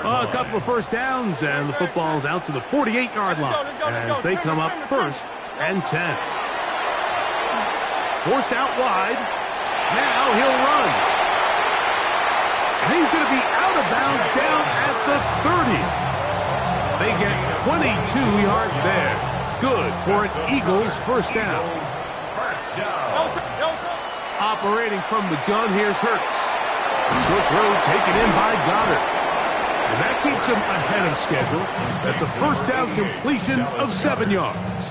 A couple of first downs, and the football's out to the 48-yard line as they come up first and 10. Forced out wide. Now he'll run. And he's going to be out of bounds down at the 30. They get 22 yards there. Good for an Eagles first down. Operating from the gun, here's Hurts. Short throw taken in by Goddard. And that keeps him ahead of schedule. That's a first down completion of 7 yards.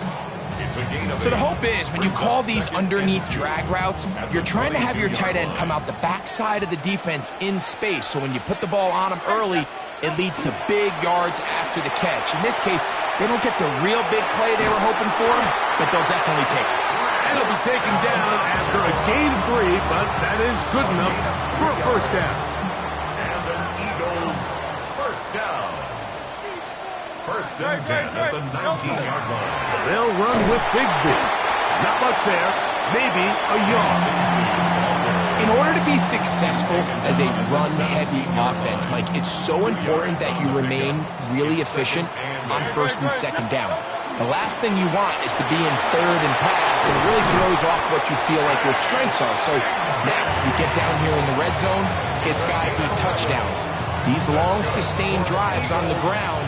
So the hope is when you call these underneath drag routes, you're trying to have your tight end come out the backside of the defense in space. So when you put the ball on him early, it leads to big yards after the catch. In this case, they don't get the real big play they were hoping for, but they'll definitely take it. And he'll be taken down after a gain of 3, but that is good enough for a first down. And an Eagles first down. First and 10 at the 19-yard line. They'll run with Bigsby. Not much there. Maybe a yard. In order to be successful as a run-heavy offense, Mike, it's so important that you remain really efficient on first and second down. The last thing you want is to be in third and pass, and it really throws off what you feel like your strengths are. So now you get down here in the red zone, it's got to be touchdowns. These long, sustained drives on the ground,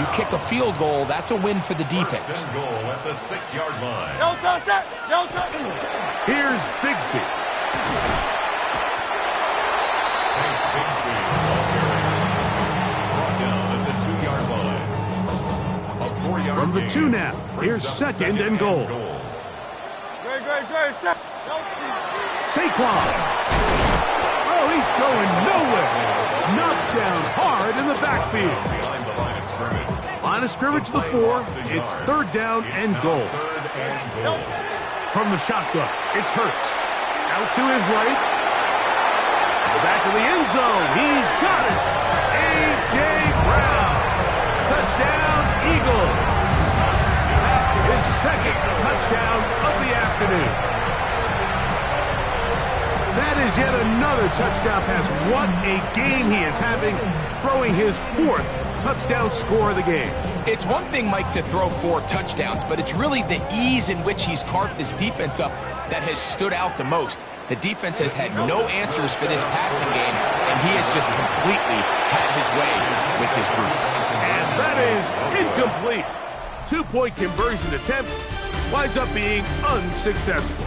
you kick a field goal, that's a win for the defense. First and goal at the 6-yard line. Here's Bigsby. Take Bigsby. Brought down at the 2-yard line. A 4-yard From the gain 2 now. brings Here's up second and goal. Saquon. Oh, he's going nowhere. Knocked down hard in the backfield. Behind the line of scrimmage. Line of scrimmage to the 4. It's third down and goal. Third and goal. From the shotgun, it's Hurts. Out to his right. To the back of the end zone. He's got it. A.J. Brown. Touchdown, Eagles. His second touchdown of the afternoon. That is yet another touchdown pass. What a game he is having, throwing his 4th touchdown score of the game. It's one thing, Mike, to throw 4 touchdowns, but it's really the ease in which he's carved this defense up that has stood out the most. The defense has had no answers for this passing game, and he has just completely had his way with this group. And that is incomplete. 2-point conversion attempt winds up being unsuccessful.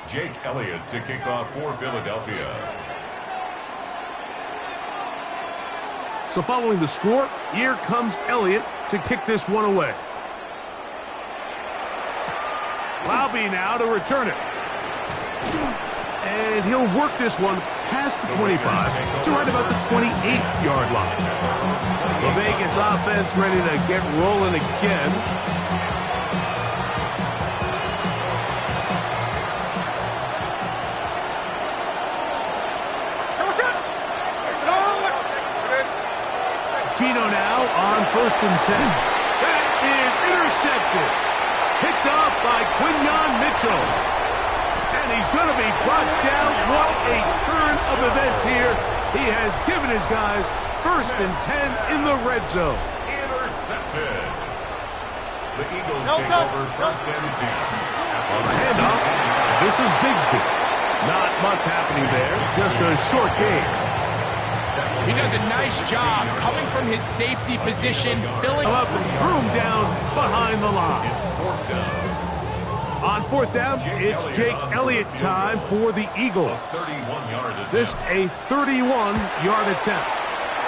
Jake Elliott to kick off for Philadelphia. So following the score, here comes Elliott to kick this one away. Laube now to return it. And he'll work this one past the 25 to right about the 28-yard line. The Vegas offense ready to get rolling again. Gino now on 1st and 10. That is intercepted. Picked off by Quinyon Mitchell. And he's going to be brought down. What a turn of events here. He has given his guys 1st and 10 in the red zone. Intercepted. The Eagles take over 1st and 10. On the handoff, this is Bigsby. Not much happening there. Just a short gain. He does a nice job coming from his safety position, filling up and threw him down behind the line. It's 4th down. On 4th down, it's Jake Elliott time for the Eagles. 31-yard attempt. This a 31-yard attempt.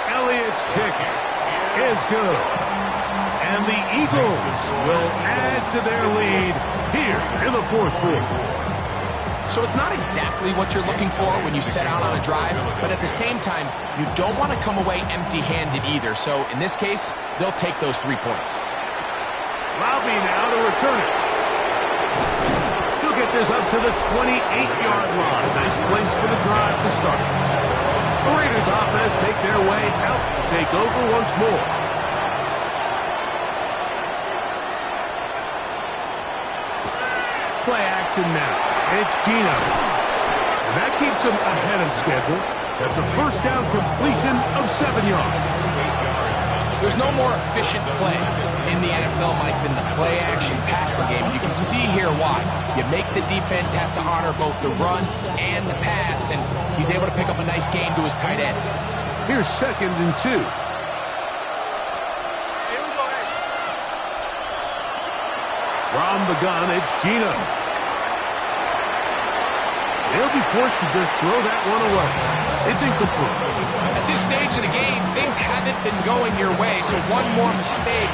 Elliott's kick is good. And the Eagles will add to their lead here in the 4th quarter. So it's not exactly what you're looking for when you set out on a drive, but at the same time, you don't want to come away empty-handed either. So in this case, they'll take those 3 points. Lobby now to return it. He'll get this up to the 28-yard line. Nice place for the drive to start. The Raiders offense make their way out to take over once more. Play action now. It's Gino. And that keeps him ahead of schedule. That's a 1st down completion of 7 yards. There's no more efficient play in the NFL, Mike, than the play-action passing game. You can see here why. You make the defense have to honor both the run and the pass, and he's able to pick up a nice gain to his tight end. Here's 2nd and 2. From the gun, it's Gino. He'll be forced to just throw that one away. It's incomplete. At this stage of the game, things haven't been going your way, so one more mistake,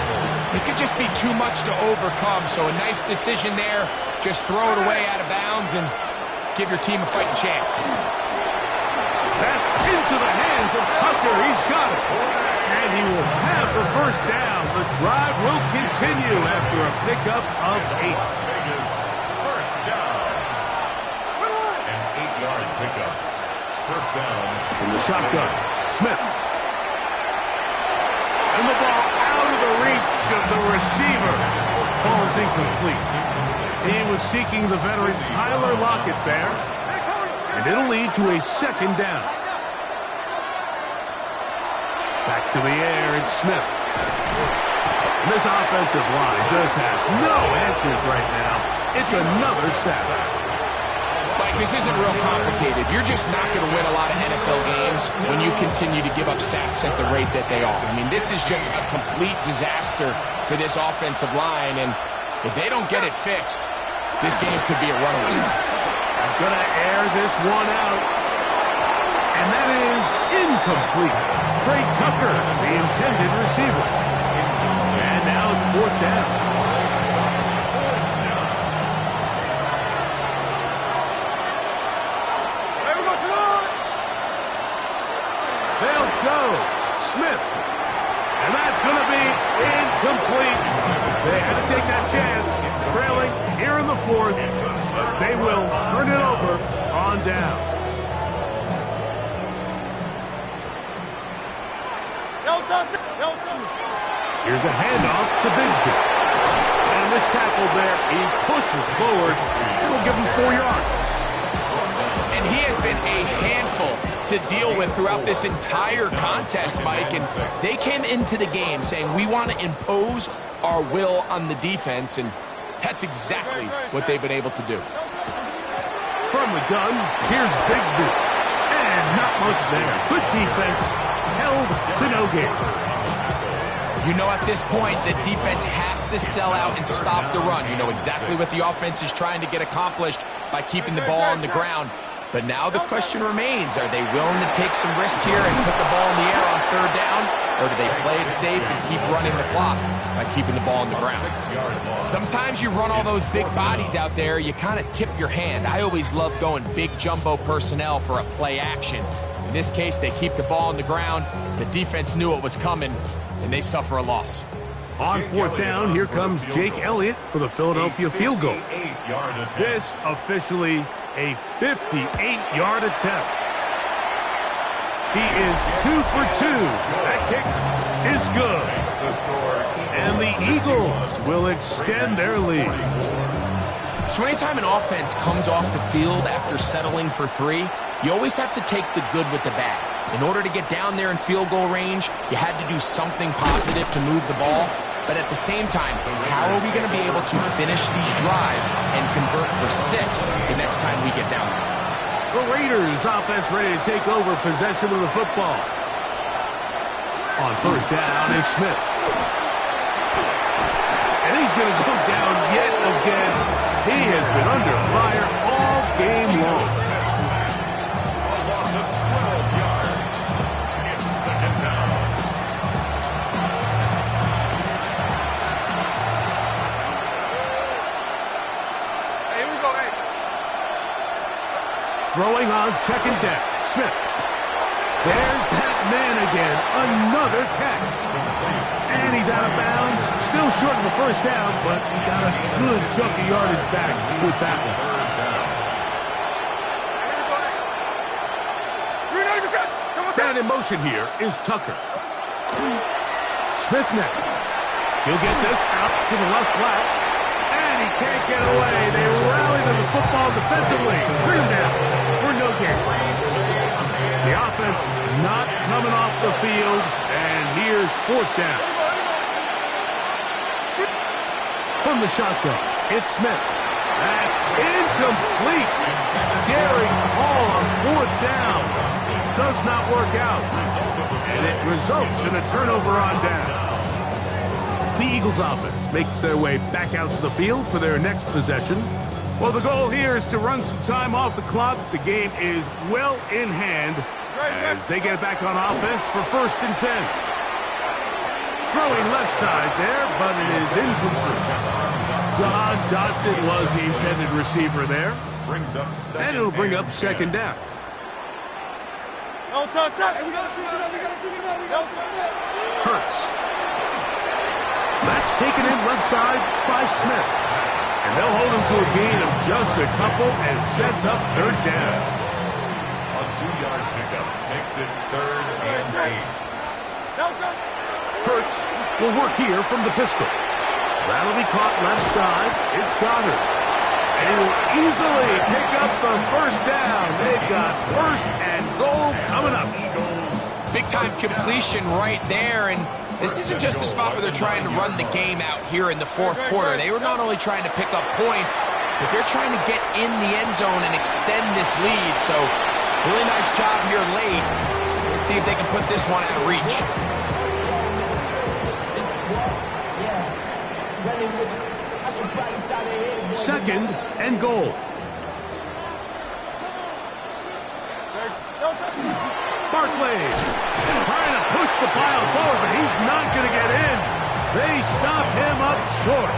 it could just be too much to overcome. So a nice decision there. Just throw it away out of bounds and give your team a fighting chance. That's into the hands of Tucker. He's got it. And he will have the 1st down. The drive will continue after a pickup of 8. First down. An 8-yard pickup. 1st down. From the shotgun, Smith. And the ball out of the reach of the receiver. Ball is incomplete. He was seeking the veteran Tyler Lockett there. And it'll lead to a 2nd down. Back to the air, it's Smith. And this offensive line just has no answers right now. It's another sack. Mike, this isn't real complicated. You're just not going to win a lot of NFL games when you continue to give up sacks at the rate that they are. I mean, this is just a complete disaster for this offensive line, and if they don't get it fixed, this game could be a runaway. He's going to air this one out. And that is incomplete. Trey Tucker, the intended receiver. And now it's 4th down. They'll go. Smith. And that's going to be incomplete. They had to take that chance. Trailing here in the 4th. But they will turn it over on down. Here's a handoff to Bigsby. And this tackle there, he pushes forward. It'll give him 4 yards. And he has been a handful to deal with throughout this entire contest, Mike. And they came into the game saying, we want to impose our will on the defense. And that's exactly what they've been able to do. From the gun, here's Bigsby. And not much there. Good defense. Held to no gain. You know, at this point, the defense has to sell out and stop the run. You know exactly what the offense is trying to get accomplished by keeping the ball on the ground. But now the question remains, are they willing to take some risk here and put the ball in the air on 3rd down? Or do they play it safe and keep running the clock by keeping the ball on the ground? Sometimes you run all those big bodies out there, you kind of tip your hand. I always love going big jumbo personnel for a play action. In this case, they keep the ball on the ground. The defense knew it was coming, and they suffer a loss. On fourth down, here comes Jake Elliott for the Philadelphia field goal. This officially a 58-yard attempt. He is 2 for 2. That kick is good. And the Eagles will extend their lead. So anytime an offense comes off the field after settling for 3, you always have to take the good with the bad. In order to get down there in field goal range, you had to do something positive to move the ball. But at the same time, how are we going to be able to finish these drives and convert for 6 the next time we get down there? The Raiders offense ready to take over possession of the football. On first down is Smith. And he's going to go down yet again. He has been under fire all game long. A loss of 12 yards. It's second down. Hey, here we go, hey. Throwing on second down, Smith. There's that man again, another catch. And he's out of bounds, still short of the first down, but he got a good chunk of yardage back with that one. Down in motion here is Tucker. Smith now. He'll get this out to the left flat. And he can't get away. They rally to the football defensively. Bring him down for no gain. The offense not coming off the field. And here's fourth down. From the shotgun, it's Smith. That's incomplete. Daring call on fourth down. Does not work out. And it results in a turnover on down. The Eagles offense makes their way back out to the field for their next possession. Well, the goal here is to run some time off the clock. The game is well in hand as they get back on offense for 1st and 10. Throwing left side there, but it is incomplete. John Dotson was the intended receiver there. And it'll bring up second down. Hurts. That's taken in left side by Smith. And they'll hold him to a gain of just a couple and sets up third down. A 2-yard pickup makes it 3rd and 8. Hurts will work here from the pistol. That'll be caught left side. It's Goddard. And he will easily pick up the first down. They've got 1st and goal coming up. Big-time completion right there, and this isn't just a spot where they're trying to run the game out here in the 4th quarter. They were not only trying to pick up points, but they're trying to get in the end zone and extend this lead. So, really nice job here late. Let's see if they can put this one out of reach. Second and goal. Barkley trying to push the pile forward, but he's not going to get in. They stop him up short.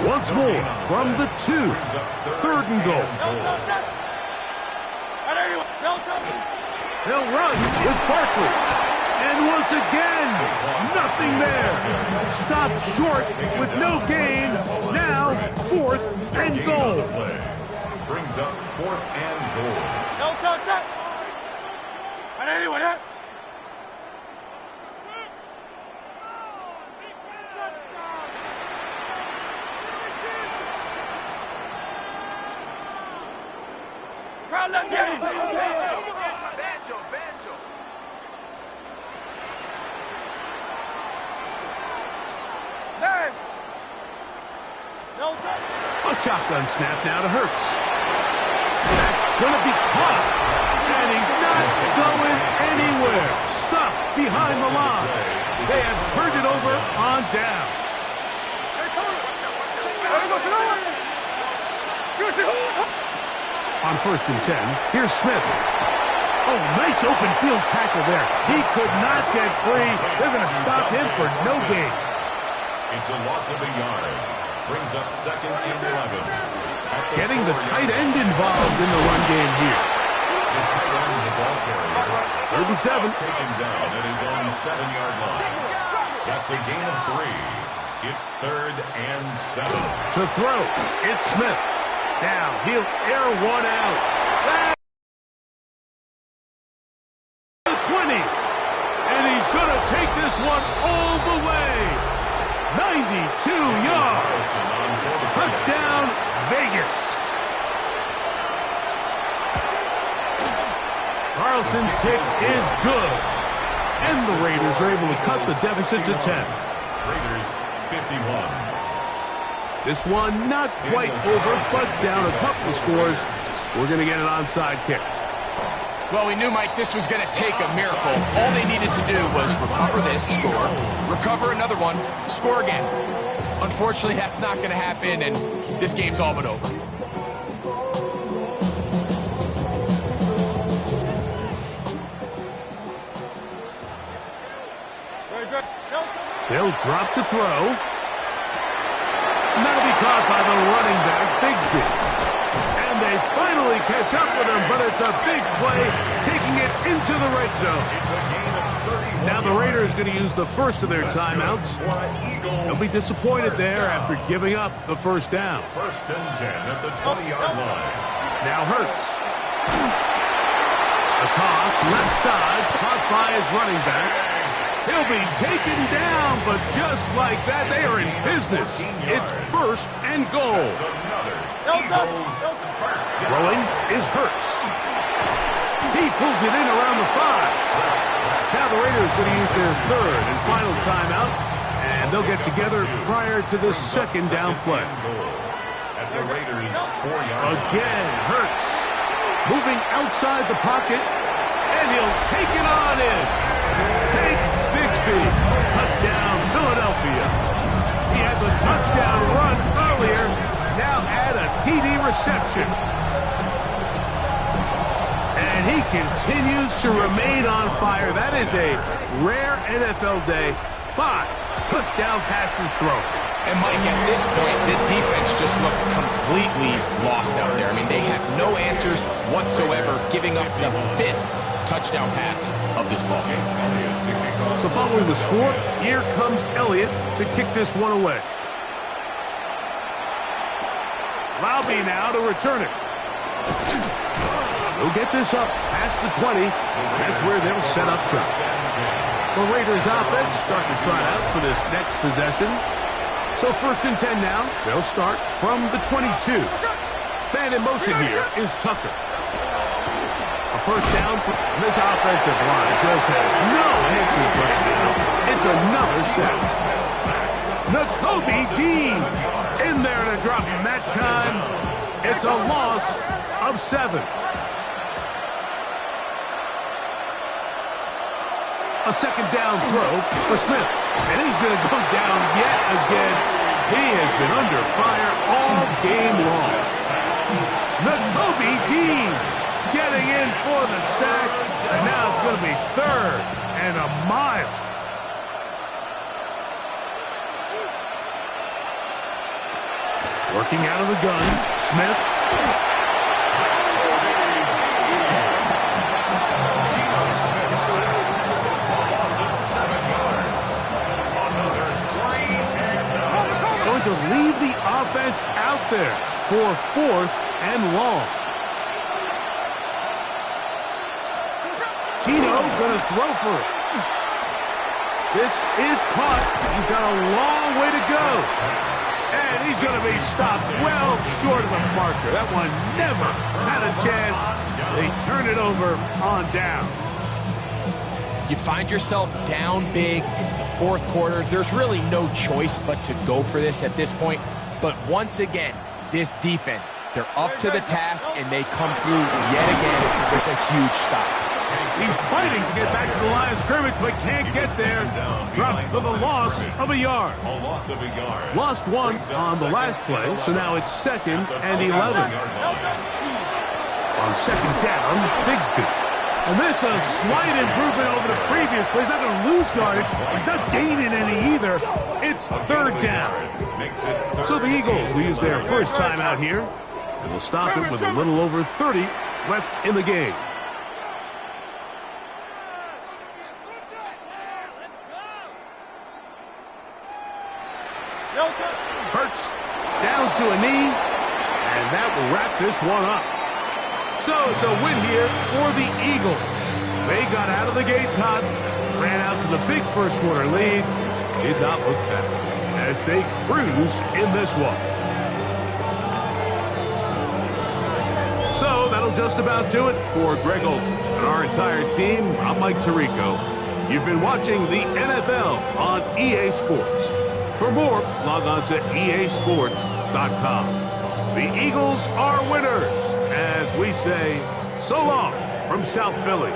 Once more from the 2. 3rd and goal. They'll run with Barkley. And once again, nothing there. Stopped short with no gain. Now, 4th and goal. Brings up 4th and goal. A shotgun snap now to Hurts. That's going to be caught. And he's not going anywhere. Stuffed behind the line. They have turned it over on down. On 1st and 10, here's Smith. Oh, nice open field tackle there. He could not get free. They're going to stop him for no gain. It's a loss of a yard. Brings up 2nd and 11. Getting the tight end involved in the run game here. tight end, the ball carrier. 3rd and 7. Taken down at his own 7-yard line. That's a gain of 3. It's 3rd and 7. To throw, it's Smith. Now he'll air one out. The 20. And he's going to take this one all the way. 92 yards. Touchdown, Vegas. Carlson's kick is good. And the Raiders are able to cut the deficit to 10. Raiders 51. This one not quite over, but down a couple of scores. We're going to get an onside kick. Well, we knew, Mike, this was going to take a miracle. All they needed to do was recover this, score, recover another one, score again. Unfortunately, that's not going to happen, and this game's all but over. They'll drop to throw. And that'll be caught by the running back, Bigsby. And they finally catch up with him, but it's a big play, taking it into the red zone. Now the Raiders going to use the first of their timeouts. They'll be disappointed there after giving up the first down. 1st and 10 at the 20-yard line. Now Hurts. A toss, left side, caught by his running back. He'll be taken down, but just like that, they are in business. It's 1st and goal. Throwing is Hurts. He pulls it in around the 5. Now the Raiders going to use their 3rd and final timeout, and they'll get together prior to the 2nd down play. At the Raiders 4-yard. Again, Hurts moving outside the pocket, and he'll take it on in. Take Bigsby. Touchdown, Philadelphia. He had the touchdown run earlier. Now add a TD reception. And he continues to remain on fire. That is a rare NFL day. 5 touchdown passes thrown. And, Mike, at this point, the defense just looks completely lost out there. I mean, they have no answers whatsoever, giving up the 5th touchdown pass of this ball game. So following the score, here comes Elliott to kick this one away. Laube now to return it. They'll get this up past the 20. That's where they'll set up shop. The Raiders offense starting to try out for this next possession. So 1st and 10 now. They'll start from the 22. Man in motion here is Tucker. A first down for this offensive line just has no answers right now. It's another sack. Nakobe Dean in there to drop him that time. It's a loss of 7. A 2nd down throw for Smith. And he's going to go down yet again. He has been under fire all game long. Nakobe Dean getting in for the sack. And now it's going to be 3rd and a mile. Working out of the gun, Smith. Going to leave the offense out there for 4th and long. Keno going to throw for it. This is caught. He's got a long way to go. And he's going to be stopped well short of the marker. That one never had a chance. They turn it over on down. You find yourself down big. It's the 4th quarter. There's really no choice but to go for this at this point. But once again, this defense, they're up to the task, and they come through yet again with a huge stop. He's fighting to get back to the line of scrimmage, but can't get there. Dropped for the loss of a yard. A loss of a yard. Lost 1 on the last play, so now it's 2nd and 11. On 2nd down, Bigsby. And this a slight improvement over the previous play. He's not going to lose yardage. He's not gaining any either. It's 3rd down. So the Eagles will use their first timeout here. And will stop it with a little over 30 left in the game. Hurts down to a knee, and that will wrap this one up. So it's a win here for the Eagles. They got out of the gates hot, ran out to the big first quarter lead, did not look back as they cruise in this one. So that'll just about do it for Greg Olson and our entire team. I'm Mike Tirico. You've been watching the NFL on EA Sports. For more, log on to easports.com. The Eagles are winners, as we say, so long from South Philly.